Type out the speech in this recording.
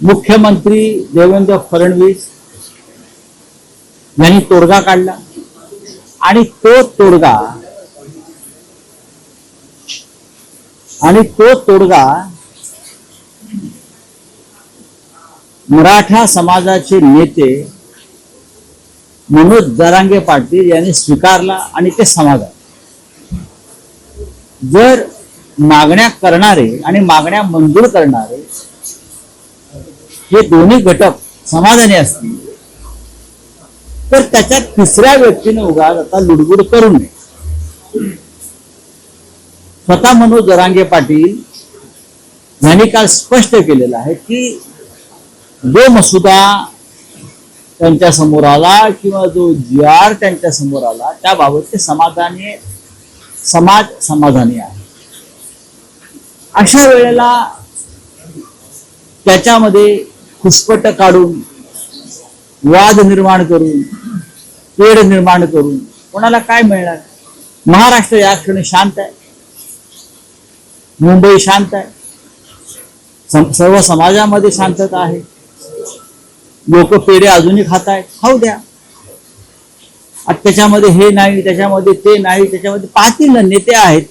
मुख्यमंत्री देवेंद्र फडणवीस यांनी तोडगा काढला आणि तो तोडगा मराठा समाजाचे नेते मनोज जरांगे पाटील यांनी स्वीकारला आणि ते समाधान. जर मागण्या करणारे आणि मागण्या मंजूर करणारे हे दोन्ही घटक समाधानी असतील तर त्याच्यात तिसऱ्या व्यक्तीने उगाच आता लुडबुड करू नये. स्वतः मनोज जरांगे पाटील यांनी काल स्पष्ट केलेलं आहे की जो मसुदा त्यांच्या समोर आला किंवा जो GR त्यांच्या समोर आला त्याबाबत ते समाज समाधानी आहे. अशा वेळेला त्याच्यामध्ये खुसपट काढून वाद निर्माण करून तेढ निर्माण करून कोणाला काय मिळणार? महाराष्ट्र या क्षणी शांत आहे, मुंबई शांत आहे, सर्व समाजामध्ये शांतता आहे. लोक पेढे अजूनही खात आहेत, खाऊ द्या. त्याच्यामध्ये हे नाही, त्याच्यामध्ये ते नाही, त्याच्यामध्ये पाहतील ना, नेते आहेत.